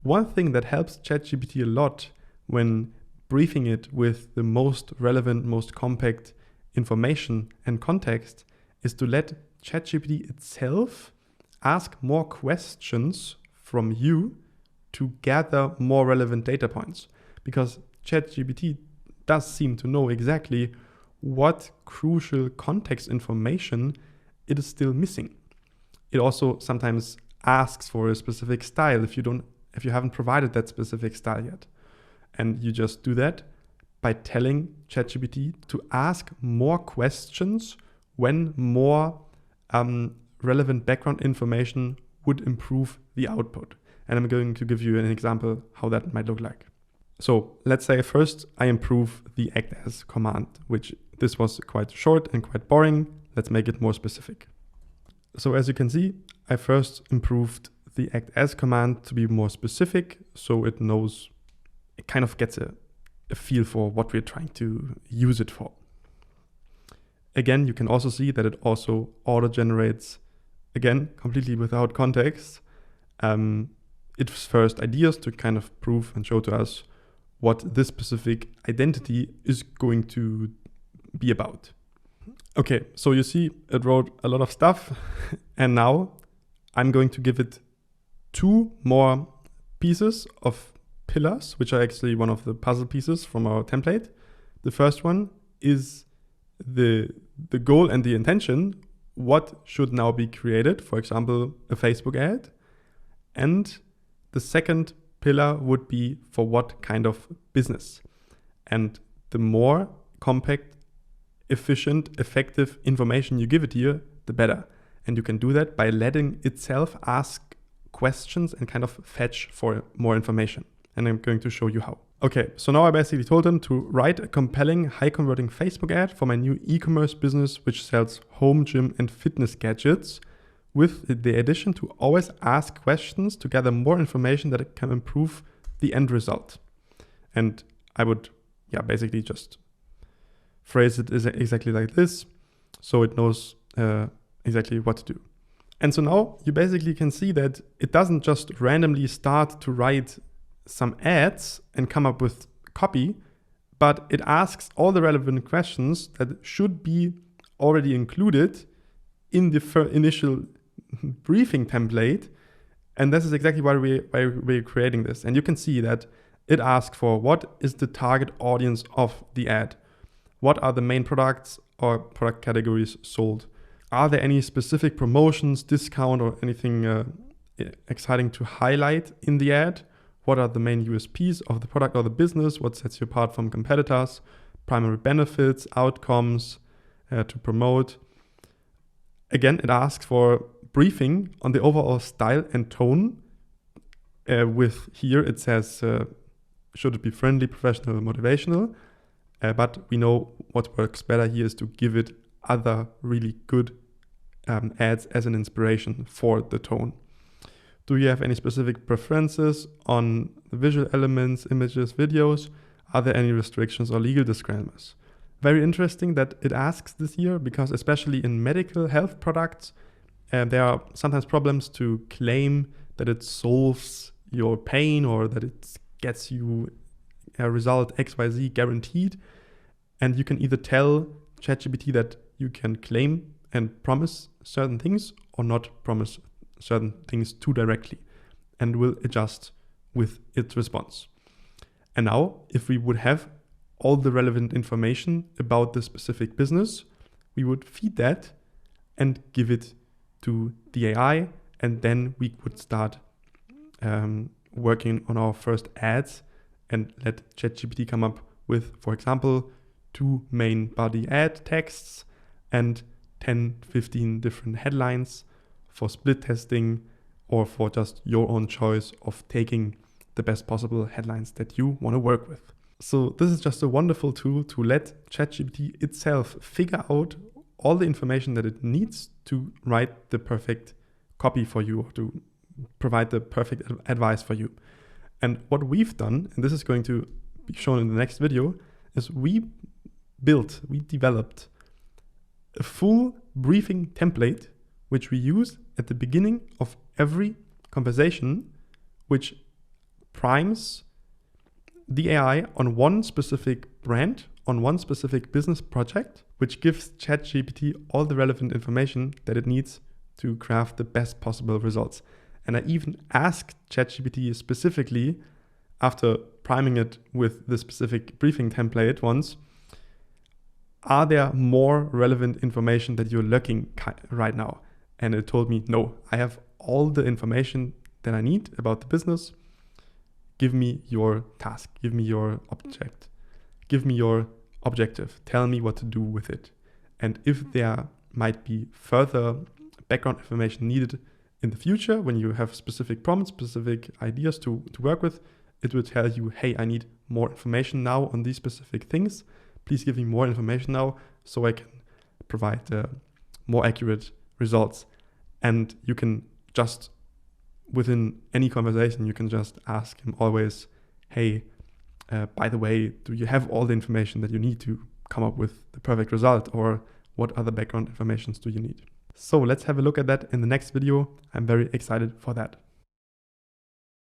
One thing that helps ChatGPT a lot when briefing it with the most relevant, most compact information and context is to let ChatGPT itself ask more questions from you to gather more relevant data points. Because ChatGPT does seem to know exactly what crucial context information it is still missing. It also sometimes asks for a specific style if you haven't provided that specific style yet. And you just do that by telling ChatGPT to ask more questions when more relevant background information would improve the output. And I'm going to give you an example how that might look like. So let's say first I improve the act as command, which this was quite short and quite boring. Let's make it more specific. So as you can see, I first improved the act as command to be more specific, so it knows, it kind of gets a feel for what we're trying to use it for. Again, you can also see that it also auto-generates, again, completely without context, its first ideas to kind of prove and show to us what this specific identity is going to be about. Okay, so you see it wrote a lot of stuff, and now I'm going to give it 2 more pieces of pillars, which are actually one of the puzzle pieces from our template. The first one is the goal and the intention. What should now be created? For example, a Facebook ad. And the second pillar would be for what kind of business. And the more compact, efficient, effective information you give it here, the better. And you can do that by letting itself ask questions and kind of fetch for more information. And I'm going to show you how. Okay, so now I basically told them to write a compelling, high-converting Facebook ad for my new e-commerce business, which sells home gym and fitness gadgets, with the addition to always ask questions to gather more information that can improve the end result. And I would, basically just phrase it exactly like this, so it knows exactly what to do. And so now you basically can see that it doesn't just randomly start to write some ads and come up with copy, but it asks all the relevant questions that should be already included in the initial briefing template. And this is exactly why we're creating this. And you can see that it asks for what is the target audience of the ad? What are the main products or product categories sold? Are there any specific promotions, discount, or anything exciting to highlight in the ad? What are the main USPs of the product or the business? What sets you apart from competitors? Primary benefits, outcomes to promote. Again, it asks for briefing on the overall style and tone. With here it says, should it be friendly, professional, motivational? But we know what works better here is to give it other really good ads as an inspiration for the tone. Do you have any specific preferences on the visual elements, images, videos? Are there any restrictions or legal disclaimers? Very interesting that it asks this here, because especially in medical health products, there are sometimes problems to claim that it solves your pain or that it gets you a result XYZ guaranteed. And you can either tell ChatGPT that you can claim and promise certain things or not promise certain things too directly, and will adjust with its response. And now, if we would have all the relevant information about the specific business, we would feed that and give it to the AI, and then we would start working on our first ads and let ChatGPT come up with, for example, 2 main body ad texts and 10, 15 different headlines for split testing, or for just your own choice of taking the best possible headlines that you want to work with. So this is just a wonderful tool to let ChatGPT itself figure out all the information that it needs to write the perfect copy for you, or to provide the perfect advice for you. And what we've done, and this is going to be shown in the next video, is we developed a full briefing template, which we use at the beginning of every conversation, which primes the AI on one specific brand, on one specific business project, which gives ChatGPT all the relevant information that it needs to craft the best possible results. And I even asked ChatGPT specifically, after priming it with the specific briefing template once, are there more relevant information that you're looking right now? And it told me, no, I have all the information that I need about the business. Give me your task, give me your object, give me your objective, tell me what to do with it. And if there might be further background information needed in the future, when you have specific prompts, specific ideas to work with, it will tell you, hey, I need more information now on these specific things. Please give me more information now so I can provide more accurate results. And you can just, within any conversation, you can just ask him always, hey, by the way, do you have all the information that you need to come up with the perfect result? Or what other background informations do you need? So let's have a look at that in the next video. I'm very excited for that.